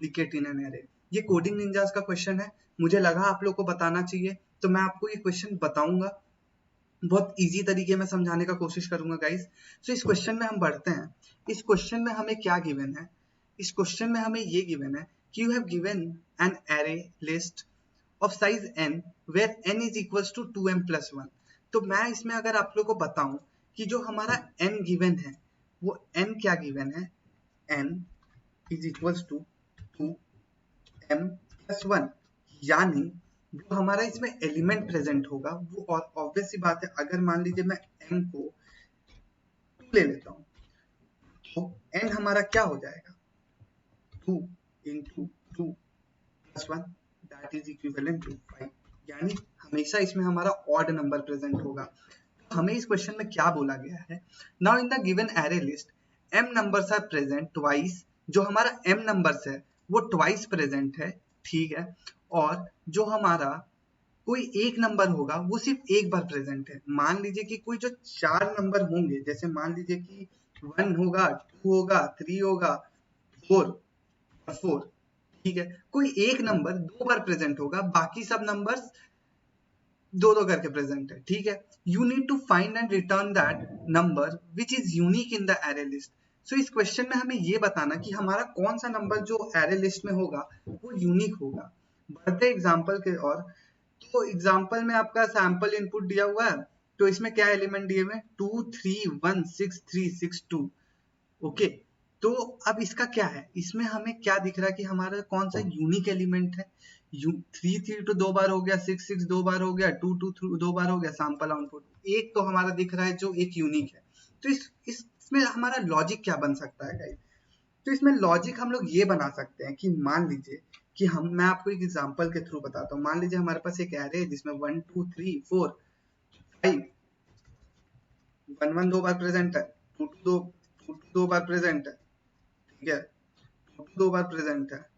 Duplicate in an array. ये coding ninjas का question है, मुझे लगा आप लोग को बताना चाहिए तो मैं आपको ये क्वेश्चन बताऊंगा, बहुत इजी तरीके में समझाने का कोशिश करूंगा गाइस। सो इस क्वेश्चन में हम बढ़ते हैं। इस क्वेश्चन में हमें क्या गिवन है, इस क्वेश्चन में हमें ये गिवन है कि you have given an array list of size n where n is equals to 2m+1। तो मैं इसमें अगर आप लोग को बताऊं कि जो हमारा n गिवन है वो n क्या गिवन है, n is equals to 2m+1, यानी जो हमारा इसमें एलिमेंट प्रेजेंट होगा वो, और ऑब्वियस सी बात है अगर मान लीजिए मैं n को 2 ले लेता हूं तो n हमारा क्या हो जाएगा, 2 into 2+1 that is equivalent to 5, यानी हमेशा इसमें हमारा ऑड नंबर प्रेजेंट होगा। हमें इस क्वेश्चन में क्या बोला गया है, now in the given array list m numbers are present twice, जो हमारा m नंबर्स है वो ट्वाइस प्रेजेंट है, ठीक है, और जो हमारा कोई एक नंबर होगा वो सिर्फ एक बार प्रेजेंट है। मान लीजिए कि कोई जो 4 नंबर होंगे, जैसे मान लीजिए कि 1 होगा, 2 होगा, 3 होगा, 4 और 4, ठीक है, कोई एक नंबर 2 बार प्रेजेंट होगा, बाकी सब नंबर्स 2-2 करके प्रेजेंट है, ठीक है। You need to find and return that number which is unique in the array list. So इस क्वेश्चन में हमें ये बताना कि हमारा कौन सा नंबर जो एरे लिस्ट में होगा वो यूनिक होगा। बढ़ते एग्जाम्पल के और, तो एग्जाम्पल में आपका सैंपल इनपुट दिया हुआ है, तो इसमें क्या एलिमेंट दिए हुए, 2 3 1 6 3 6 2, ओके। तो अब इसका क्या है, इसमें हमें क्या दिख रहा है कि हमारा कौन सा यूनिक एलिमेंट है। 3 3 तो 2 बार हो गया, 6 6 2 बार हो गया, 2 2 2 बार हो गया, सैंपल आउटपुट एक तो हमारा दिख रहा है जो एक यूनिक है। तो इसमें हमारा लॉजिक क्या बन सकता है गाइस, तो इसमें लॉजिक हम लोग ये बना सकते हैं कि मान लीजिए कि मैं आपको एक एग्जांपल के थ्रू बताता हूँ। मान लीजिए हमारे पास एक एरे है जिसमें 1 2 3 4 5, 1 1 2 बार प्रेजेंट है, 2 2 2 बार प्रेजेंट है, ठीक है, 2 बार प्रेजेंट है,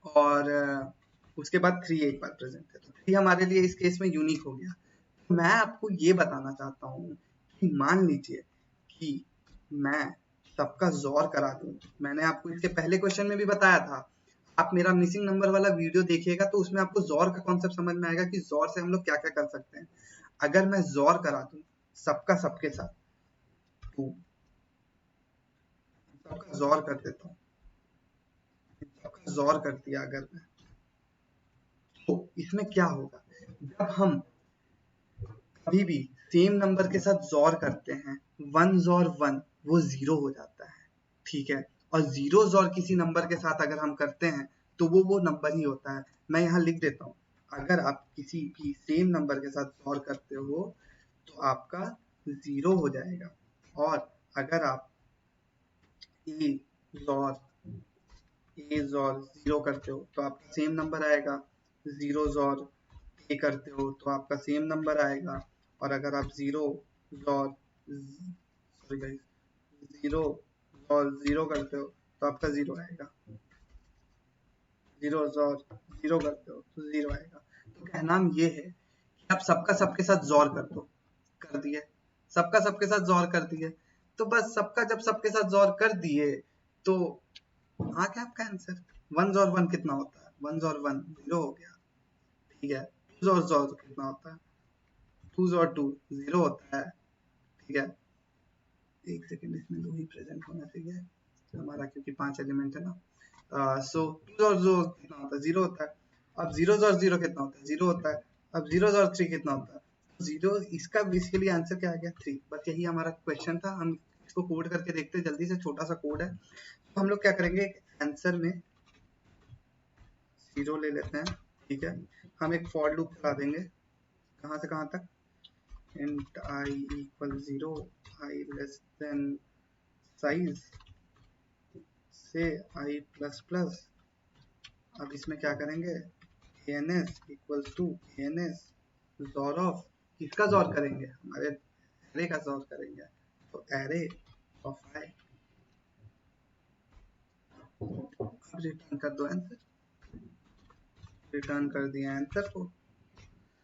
और उसके बाद 3 एक बार प्रेजेंट है। तो 3 हमारे लिए इस केस में यूनिक हो गया। तो मैं आपको ये बताना चाहता हूँ कि मान लीजिए कि मैं सबका जोर करा दूं। मैंने आपको इसके पहले क्वेश्चन में भी बताया था, आप मेरा मिसिंग नंबर वाला वीडियो देखिएगा तो उसमें आपको जोर का कॉन्सेप्ट समझ में आएगा कि जोर से हम लोग क्या क्या कर सकते हैं। अगर मैं जोर करा दूं सबका सबके साथ, तो सबका जोर कर देता हूँ, सबका जोर कर दिया अगर मैं, तो इसमें क्या होगा, जब हम कभी भी सेम नंबर के साथ जोर करते हैं, 1 जोर 1 वो 0 हो जाता है, ठीक है, और 0 जोर किसी नंबर के साथ अगर हम करते हैं तो वो नंबर ही होता है। मैं यहाँ लिख देता हूँ, अगर आप किसी भी सेम नंबर के साथ जोर करते हो तो आपका 0 हो जाएगा, और अगर आप ए जोर 0 करते हो तो आपका सेम नंबर आएगा, 0 जोर ए करते हो तो आपका सेम नंबर आएगा, और अगर आप 0 जोर 0 करते हो तो आपका 0 आएगा, 0 जोर 0 करते हो तो 0 आएगा। तो कहना ये है कि आप सबका सबके साथ जोर कर दो, कर दिए, सबका सबके साथ जोर कर दिए, तो बस सबका जब सबके साथ जोर कर दिए तो आ गया आपका आंसर। 1 जोर 1 कितना होता है, 1 जोर 1 0 हो गया, ठीक है। 2 जोर कितना होता है, 2 जोर 2 0 होता है, ठीक है। एक सेकंड, इसमें 2 ही प्रेजेंट होना चाहिए तो हमारा, क्योंकि 5 एलिमेंट है ना। सो 2 जोर 2 कितना होता है, 0 होता है। अब 0 जोर 0 कितना होता है, 0 होता है। अब 0 जोर 3 कितना होता है, 0। इसका बेसिकली आंसर क्या आ गया, 3। बस यही हमारा क्वेश्चन था। हम इसको कोड करके देखते हैं जल्दी से, छोटा सा कोड है। तो हम लोग क्या करेंगे, आंसर में 0 ले लेते हैं, ठीक है। हम एक फॉर लूप चला देंगे, कहाँ से कहाँ तक, int I equal 0, I less than size से I प्लस प्लस। अब इसमें क्या करेंगे, ans equals to ans जोर ऑफ, किसका जोर करेंगे, हमारे एरे का जोर करेंगे, तो एरे ऑफ I। अब रिटर्न कर दो आंसर, रिटर्न कर दिया आंसर को।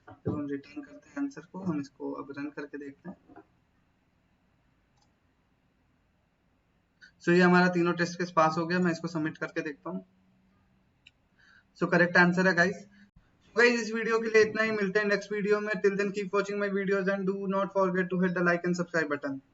जब हम रिटर्न करते हैं आंसर को, हम इसको अब रन करके देखते हैं। सो ये हमारा तीनों टेस्ट केस पास हो गया। मैं इसको सबमिट करके देखता हूँ। सो करेक्ट आंसर है गाइस। गाइस इस वीडियो के लिए इतना ही, मिलते हैं नेक्स्ट वीडियो में। Till then keep watching my videos and do not forget to hit the like and subscribe button.